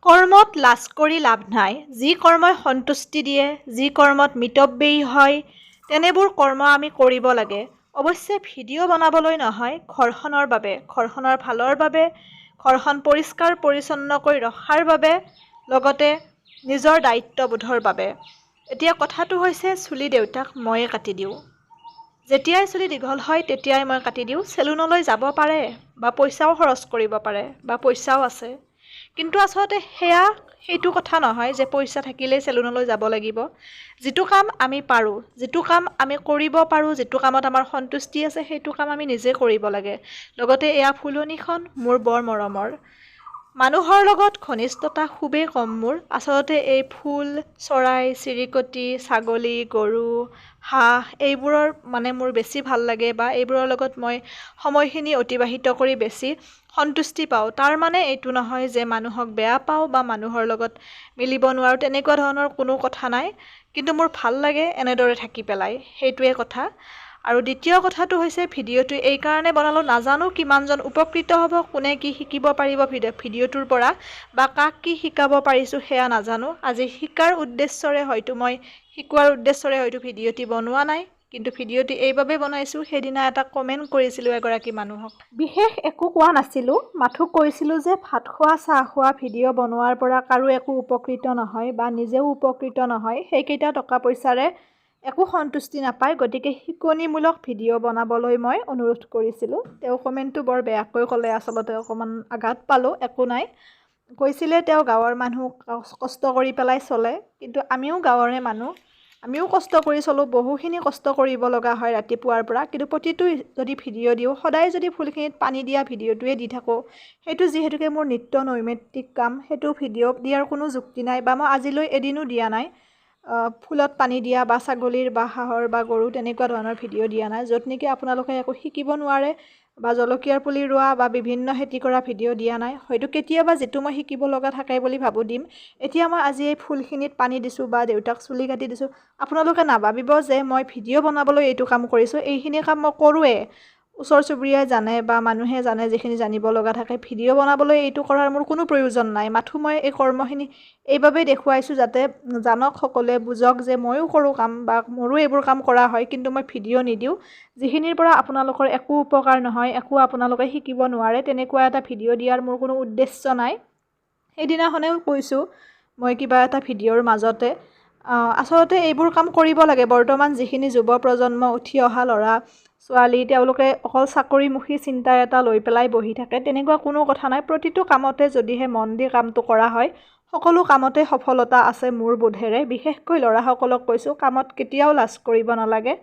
কৰ্মত লাজ কৰি লাভ নাই। যি কৰ্মই সন্তুষ্টি দিয়ে, যি কৰ্মত মিতব্যয়ী হয়, তেনেবোৰ কৰ্ম আমি কৰিব লাগে। অৱশ্যে ভিডিঅ' বনাবলৈ নহয়, ঘৰখনৰ বাবে, ঘৰখনৰ ভালৰ বাবে, ঘৰখন পৰিষ্কাৰ পৰিচ্ছন্নকৈ ৰখাৰ বাবে, লগতে নিজৰ দায়িত্ববোধৰ বাবে। এতিয়া কথাটো হৈছে, চুলি দেউতাক ময়ে কাটি দিওঁ। যেতিয়াই চুলি দীঘল হয় তেতিয়াই মই কাটি দিওঁ। চেলুনলৈ যাব পাৰে বা পইচাও খৰচ কৰিব পাৰে বা পইচাও আছে, কিন্তু আচলতে সেইটো কথা নহয় যে পইচা থাকিলেই চেলুনলৈ যাব লাগিব। যিটো কাম আমি পাৰোঁ, যিটো কাম আমি কৰিব পাৰোঁ, যিটো কামত আমাৰ সন্তুষ্টি আছে, সেইটো কাম আমি নিজে কৰিব লাগে। লগতে এয়া ফুলনিখন মোৰ বৰ মৰমৰ। মানুহৰ লগত ঘনিষ্ঠতা খুবেই কম মোৰ। আচলতে এই ফুল, চৰাই, চিৰিকটি, ছাগলী, গৰু, হাঁহ এইবোৰৰ মোৰ বেছি ভাল লাগে বা এইবোৰৰ লগত মই সময়খিনি অতিবাহিত কৰি বেছি সন্তুষ্টি পাওঁ। তাৰ মানে এইটো নহয় যে মানুহক বেয়া পাওঁ বা মানুহৰ লগত মিলিব নোৱাৰোঁ, তেনেকুৱা ধৰণৰ কোনো কথা নাই। কিন্তু মোৰ ভাল লাগে এনেদৰে থাকি পেলাই, সেইটোৱে কথা। আৰু দ্বিতীয় কথাটো হৈছে, ভিডিঅ'টো এইকাৰণে বনালোঁ, নাজানো কিমানজন উপকৃত হ'ব, কোনে কি শিকিব পাৰিব ভিডিঅ'টোৰ পৰা বা কাক কি শিকাব পাৰিছোঁ সেয়া নাজানো। আজি শিকোৱাৰ উদ্দেশ্যৰে হয়তো ভিডিঅ'টি বনোৱা নাই, কিন্তু ভিডিঅ'টি এইবাবে বনাইছোঁ। সেইদিনা এটা কমেণ্ট কৰিছিলোঁ এগৰাকী মানুহক। বিশেষ একো কোৱা নাছিলোঁ, মাথো কৈছিলোঁ যে ভাত খোৱা, চাহ খোৱা ভিডিঅ' বনোৱাৰ পৰা কাৰো একো উপকৃত নহয় বা নিজেও উপকৃত নহয়। সেইকেইটা টকা পইচাৰে একো সন্তুষ্টি নাপায়, গতিকে শিকনিমূলক ভিডিঅ' বনাবলৈ মই অনুৰোধ কৰিছিলোঁ। তেওঁ কমেণ্টটো বৰ বেয়াকৈ ক'লে, আচলতে অকণমান আঘাত পালোঁ। একো নাই, কৈছিলে তেওঁ গাঁৱৰ মানুহ, কষ্ট কৰি পেলাই চলে, কিন্তু আমিও গাঁৱৰে মানুহ, আমিও কষ্ট কৰি চলোঁ। বহুখিনি কষ্ট কৰিব লগা হয় ৰাতিপুৱাৰ পৰা, কিন্তু প্ৰতিটো যদি ভিডিঅ' দিওঁ, সদায় যদি ফুলখিনিত পানী দিয়া ভিডিঅ'টোৱে দি থাকোঁ, সেইটো যিহেতুকে মোৰ নিত্য নৈমিত্তিক কাম, সেইটো ভিডিঅ' দিয়াৰ কোনো যুক্তি নাই বা মই আজিলৈ এদিনো দিয়া নাই। ফুলত পানী দিয়া বা ছাগলীৰ বা হাঁহৰ বা গৰু তেনেকুৱা ধৰণৰ ভিডিঅ' দিয়া নাই, য'ত নেকি আপোনালোকে একো শিকিব নোৱাৰে, বা জলকীয়াৰ পুলি ৰোৱা বা বিভিন্ন খেতি কৰা ভিডিঅ' দিয়া নাই। হয়তো কেতিয়াবা যিটো মই শিকিব লগা থাকে বুলি ভাবোঁ দিম। এতিয়া মই আজি এই ফুলখিনিত পানী দিছোঁ বা দেউতাক চুলি কাটি দিছোঁ, আপোনালোকে নাভাবিব যে মই ভিডিঅ' বনাবলৈ এইটো কাম কৰিছোঁ। এইখিনি কাম মই কৰোঁৱে, ওচৰ চুবুৰীয়াই জানে বা মানুহে জানে যিখিনি জানিব লগা থাকে। ভিডিঅ' বনাবলৈ এইটো কৰাৰ মোৰ কোনো প্ৰয়োজন নাই। মাথো মই এই কৰ্মখিনি এইবাবেই দেখুৱাইছোঁ যাতে জানক, সকলোৱে বুজক যে ময়ো কৰোঁ কাম বা মোৰো এইবোৰ কাম কৰা হয়, কিন্তু মই ভিডিঅ' নিদিওঁ। যিখিনিৰ পৰা আপোনালোকৰ একো উপকাৰ নহয়, একো আপোনালোকে শিকিব নোৱাৰে, তেনেকুৱা এটা ভিডিঅ' দিয়াৰ মোৰ কোনো উদ্দেশ্য নাই। সেইদিনাখনেও কৈছোঁ মই কিবা এটা ভিডিঅ'ৰ মাজতে, আচলতে এইবোৰ কাম কৰিব লাগে। বৰ্তমান যিখিনি যুৱ প্ৰজন্ম, উঠি অহা ল'ৰা ছোৱালী, তেওঁলোকে অকল চাকৰিমুখী চিন্তা এটা লৈ পেলাই বহি থাকে, তেনেকুৱা কোনো কথা নাই। প্ৰতিটো কামতে যদিহে মন দি কামটো কৰা হয়, সকলো কামতে সফলতা আছে মোৰ বোধেৰে। বিশেষকৈ ল'ৰাসকলক কৈছোঁ, কামত কেতিয়াও লাজ কৰিব নালাগে,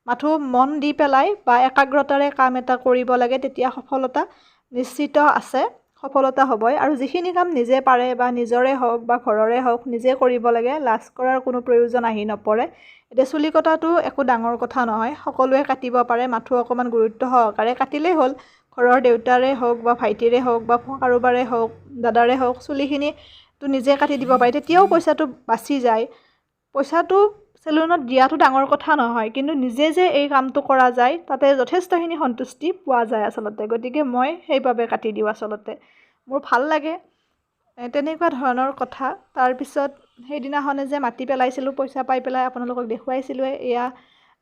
মাথো মন দি পেলাই বা একাগ্ৰতাৰে কাম এটা কৰিব লাগে, তেতিয়া সফলতা নিশ্চিত আছে, সফলতা হ'বই। আৰু যিখিনি কাম নিজে পাৰে বা নিজৰে হওক বা ঘৰৰে হওক, নিজে কৰিব লাগে, লাজ কৰাৰ কোনো প্ৰয়োজন আহি নপৰে। এতিয়া চুলি কটাটো একো ডাঙৰ কথা নহয়, সকলোৱে কাটিব পাৰে, মাথো অকণমান গুৰুত্ব সহকাৰে কাটিলেই হ'ল। ঘৰৰ দেউতাৰে হওক বা ভাইটিৰে হওক বা কাৰোবাৰে হওক, দাদাৰে হওক, চুলিখিনিতো নিজে কাটি দিব পাৰে, তেতিয়াও পইচাটো বাচি যায়। পইচাটো চেলুনত দিয়াটো ডাঙৰ কথা নহয়, কিন্তু নিজে যে এই কামটো কৰা যায়, তাতে যথেষ্টখিনি সন্তুষ্টি পোৱা যায় আচলতে। গতিকে মই সেইবাবে কাটি দিওঁ, আচলতে মোৰ ভাল লাগে। তেনেকুৱা ধৰণৰ কথা। তাৰপিছত সেইদিনাখনে যে মাটি পেলাইছিলোঁ, পইচা পাই পেলাই আপোনালোকক দেখুৱাইছিলোঁ, এয়া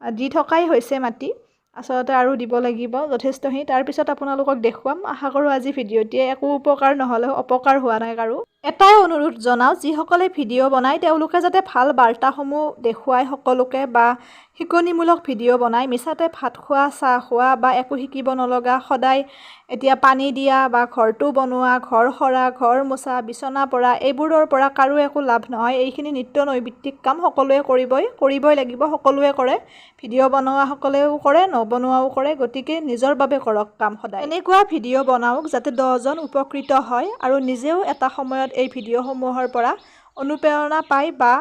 দি থকাই হৈছে মাটি, আচলতে আৰু দিব লাগিব যথেষ্টখিনি। তাৰপিছত আপোনালোকক দেখুৱাম। আশা কৰোঁ আজি ভিডিঅ'টিয়ে একো উপকাৰ নহ'লেও অপকাৰ হোৱা নাই কাৰো। এটাই অনুৰোধ জনাওঁ, যিসকলে ভিডিঅ' বনায় তেওঁলোকে যাতে ভাল বাৰ্তাসমূহ দেখুৱায় সকলোকে, বা শিকনিমূলক ভিডিঅ' বনায়। মিছাতে ভাত খোৱা, চাহ খোৱা বা একো শিকিব নলগা, সদায় এতিয়া পানী দিয়া বা ঘৰটো বনোৱা, ঘৰ সৰা, ঘৰ মোচা, বিচনা পৰা, এইবোৰৰ পৰা কাৰো একো লাভ নহয়। এইখিনি নিত্য নৈমিত্তিক কাম সকলোৱে কৰিবই লাগিব, সকলোৱে কৰে। ভিডিঅ' বনোৱাসকলেও কৰে, নবনোৱাও কৰে। গতিকে নিজৰ বাবে কৰক কাম সদায়। এনেকুৱা ভিডিঅ' বনাওক যাতে 10জন উপকৃত হয় আৰু নিজেও এটা সময়ত এই ভিডিঅ'সমূহৰ পৰা অনুপ্ৰেৰণা পায় বা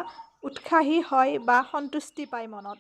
উৎসাহী হয় বা সন্তুষ্টি পায় মনত।